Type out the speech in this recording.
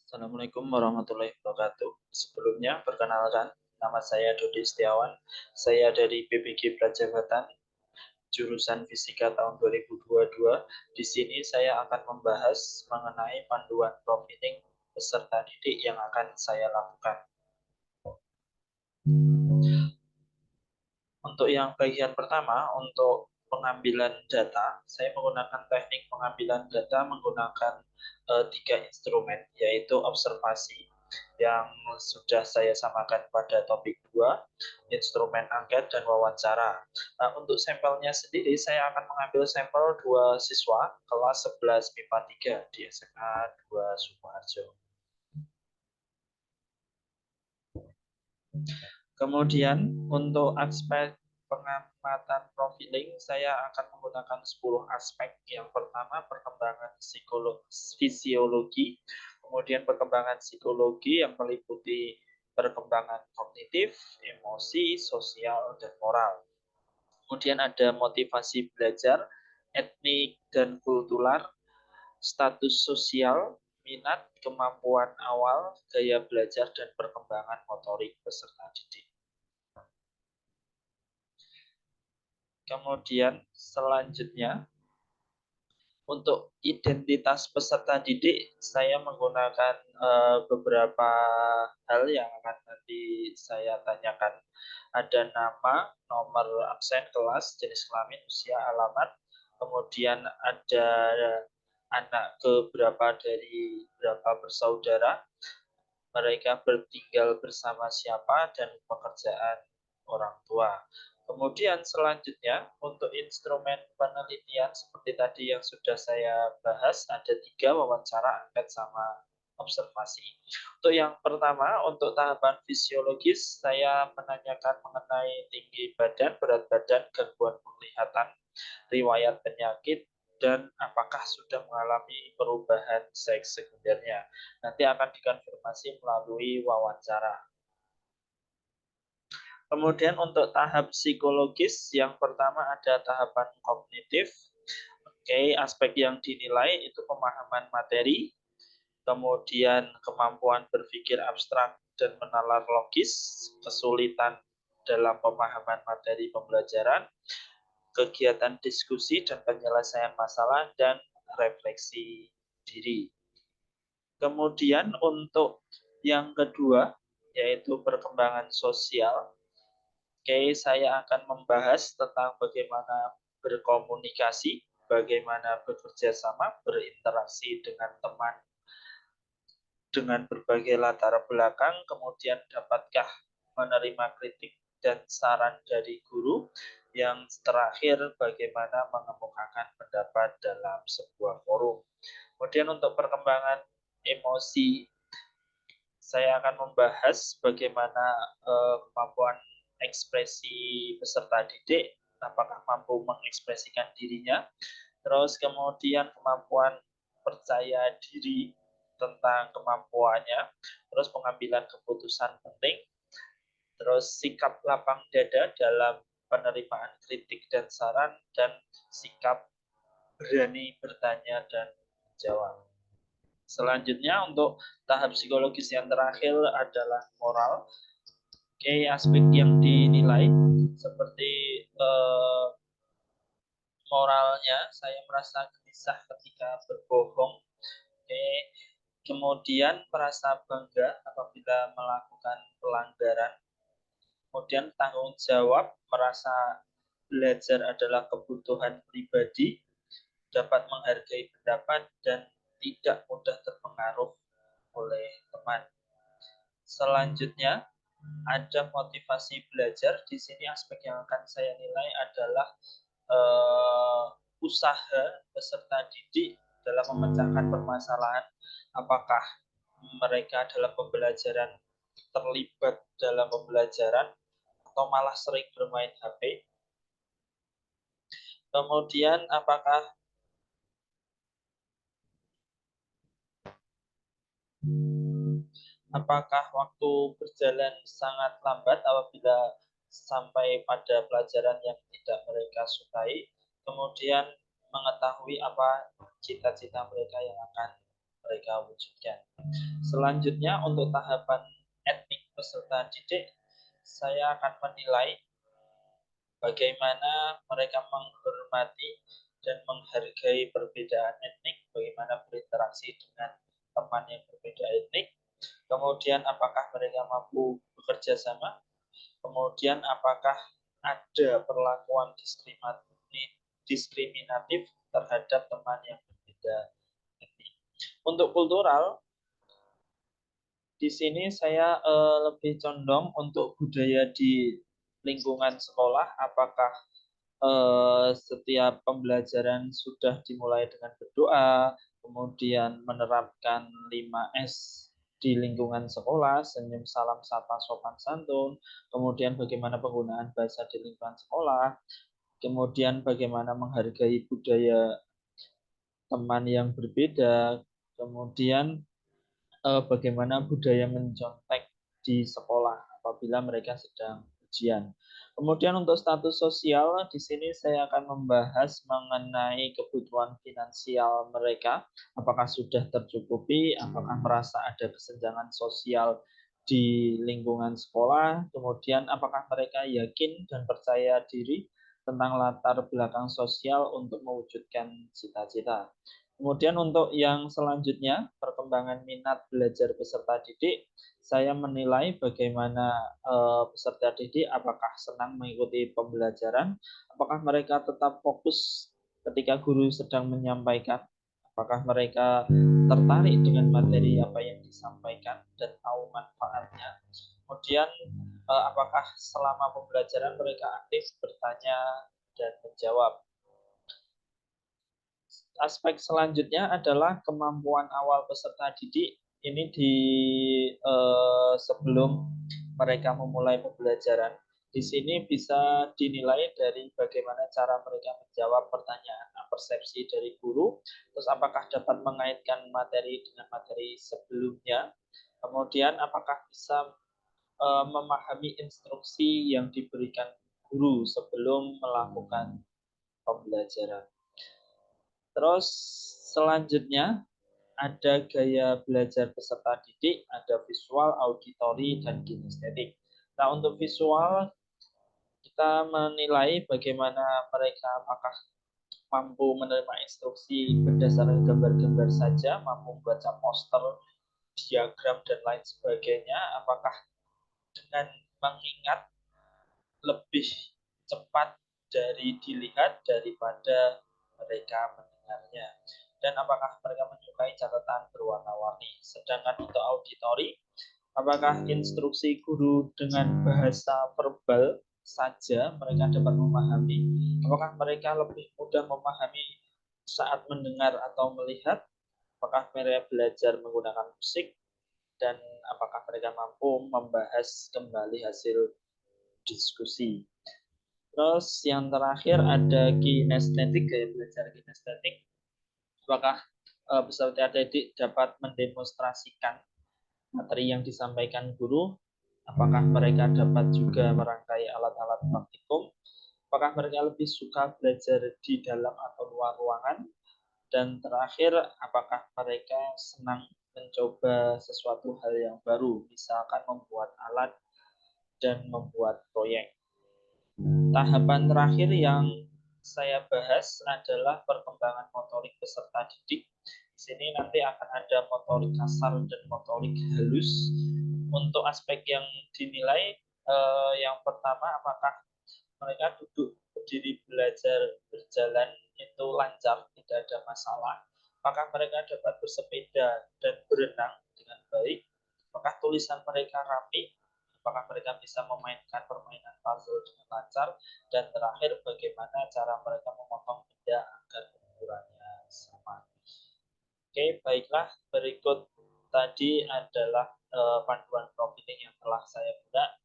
Assalamualaikum warahmatullahi wabarakatuh. Sebelumnya, perkenalkan, nama saya Dodi Setiawan. Saya dari PPG Prajabatan, jurusan Fisika tahun 2022. Di sini saya akan membahas mengenai panduan profiling peserta didik yang akan saya lakukan. Untuk yang bagian pertama, untuk pengambilan data, saya menggunakan teknik pengambilan data menggunakan tiga instrumen, yaitu observasi, yang sudah saya samakan pada topik 2, instrumen angket, dan wawancara. Nah, untuk sampelnya sendiri, saya akan mengambil sampel 2 siswa kelas 11 MIPA 3 di SMA 2 Sukoharjo. Kemudian untuk aspek pengamatan profiling, saya akan menggunakan 10 aspek. Yang pertama, perkembangan fisiologi, kemudian perkembangan psikologi yang meliputi perkembangan kognitif, emosi, sosial, dan moral. Kemudian ada motivasi belajar, etnik dan kultural, status sosial, minat, kemampuan awal, gaya belajar, dan perkembangan motorik peserta didik. Kemudian selanjutnya, untuk identitas peserta didik, saya menggunakan beberapa hal yang akan nanti saya tanyakan. Ada nama, nomor absen kelas, jenis kelamin, usia, alamat. Kemudian ada anak keberapa dari berapa bersaudara, mereka bertinggal bersama siapa, dan pekerjaan orang tua. Kemudian selanjutnya, untuk instrumen penelitian seperti tadi yang sudah saya bahas, ada 3, wawancara, angket, sama observasi. Untuk yang pertama, untuk tahapan fisiologis, saya menanyakan mengenai tinggi badan, berat badan, gangguan penglihatan, riwayat penyakit, dan apakah sudah mengalami perubahan seks sekundernya. Nanti akan dikonfirmasi melalui wawancara. Kemudian untuk tahap psikologis, yang pertama ada tahapan kognitif. Oke, aspek yang dinilai itu pemahaman materi, kemudian kemampuan berpikir abstrak dan menalar logis, kesulitan dalam pemahaman materi pembelajaran, kegiatan diskusi dan penyelesaian masalah, dan refleksi diri. Kemudian untuk yang kedua, yaitu perkembangan sosial. Oke, saya akan membahas tentang bagaimana berkomunikasi, bagaimana bekerja sama, berinteraksi dengan teman dengan berbagai latar belakang, kemudian dapatkah menerima kritik dan saran dari guru, yang terakhir bagaimana mengemukakan pendapat dalam sebuah forum. Kemudian untuk perkembangan emosi, saya akan membahas bagaimana kemampuan ekspresi peserta didik, apakah mampu mengekspresikan dirinya, terus kemudian kemampuan percaya diri tentang kemampuannya, terus pengambilan keputusan penting, terus sikap lapang dada dalam penerimaan kritik dan saran, dan sikap berani bertanya dan menjawab. Selanjutnya untuk tahap psikologis yang terakhir adalah moral. Oke, aspek yang dinilai seperti moralnya, saya merasa gelisah ketika berbohong. Oke, kemudian merasa bangga apabila melakukan pelanggaran. Kemudian tanggung jawab, merasa belajar adalah kebutuhan pribadi, dapat menghargai pendapat, dan tidak mudah terpengaruh oleh teman. Selanjutnya, ada motivasi belajar. Di sini aspek yang akan saya nilai adalah usaha peserta didik dalam memecahkan permasalahan. Apakah mereka dalam pembelajaran terlibat dalam pembelajaran atau malah sering bermain HP. Kemudian apakah waktu berjalan sangat lambat apabila sampai pada pelajaran yang tidak mereka sukai. Kemudian mengetahui apa cita-cita mereka yang akan mereka wujudkan. Selanjutnya untuk tahapan etnik peserta didik, saya akan menilai bagaimana mereka menghormati dan menghargai perbedaan etnik, bagaimana berinteraksi dengan teman yang berbeda etnik, kemudian apakah mereka mampu bekerja sama, kemudian apakah ada perlakuan diskriminatif terhadap teman yang berbeda etnik. Untuk kultural, di sini saya lebih condong untuk budaya di lingkungan sekolah, apakah setiap pembelajaran sudah dimulai dengan berdoa, kemudian menerapkan 5S di lingkungan sekolah, senyum, salam, sapa, sopan, santun, kemudian bagaimana penggunaan bahasa di lingkungan sekolah, kemudian bagaimana menghargai budaya teman yang berbeda, kemudian bagaimana budaya mencontek di sekolah apabila mereka sedang ujian. Kemudian untuk status sosial, di sini saya akan membahas mengenai kebutuhan finansial mereka, apakah sudah tercukupi, apakah merasa ada kesenjangan sosial di lingkungan sekolah, kemudian apakah mereka yakin dan percaya diri tentang latar belakang sosial untuk mewujudkan cita-cita. Kemudian untuk yang selanjutnya, perkembangan minat belajar peserta didik, saya menilai bagaimana peserta didik apakah senang mengikuti pembelajaran, apakah mereka tetap fokus ketika guru sedang menyampaikan, apakah mereka tertarik dengan materi apa yang disampaikan dan tahu manfaatnya. Kemudian apakah selama pembelajaran mereka aktif bertanya dan menjawab. Aspek selanjutnya adalah kemampuan awal peserta didik. Ini di sebelum mereka memulai pembelajaran. Di sini bisa dinilai dari bagaimana cara mereka menjawab pertanyaan persepsi dari guru, terus apakah dapat mengaitkan materi dengan materi sebelumnya, kemudian apakah bisa memahami instruksi yang diberikan guru sebelum melakukan pembelajaran. Terus selanjutnya ada gaya belajar peserta didik, ada visual, auditori, dan kinestetik. Nah, untuk visual kita menilai bagaimana mereka apakah mampu menerima instruksi berdasarkan gambar-gambar saja, mampu membaca poster, diagram, dan lain sebagainya, apakah dengan mengingat lebih cepat dari dilihat daripada mereka mendengarnya, dan apakah mereka menyukai catatan berwarna-warni. Sedangkan untuk auditori, apakah instruksi guru dengan bahasa verbal saja mereka dapat memahami, apakah mereka lebih mudah memahami saat mendengar atau melihat, apakah mereka belajar menggunakan musik, dan apakah mereka mampu membahas kembali hasil diskusi. Terus yang terakhir ada kinestetik, gaya belajar kinestetik. Apakah peserta didik dapat mendemonstrasikan materi yang disampaikan guru? Apakah mereka dapat juga merangkai alat-alat praktikum? Apakah mereka lebih suka belajar di dalam atau luar ruangan? Dan terakhir, apakah mereka senang mencoba sesuatu hal yang baru, misalkan membuat alat dan membuat proyek. Tahapan terakhir yang saya bahas adalah perkembangan motorik peserta didik. Di sini nanti akan ada motorik kasar dan motorik halus. Untuk aspek yang dinilai, yang pertama, apakah mereka duduk, berdiri, belajar, berjalan itu lancar, tidak ada masalah. Apakah mereka dapat bersepeda dan berenang dengan baik? Apakah tulisan mereka rapi? Apakah mereka bisa memainkan permainan puzzle dengan lancar? Dan terakhir, bagaimana cara mereka memotong benda agar ukurannya sama? Oke, baiklah. Berikut tadi adalah panduan profiling yang telah saya buat.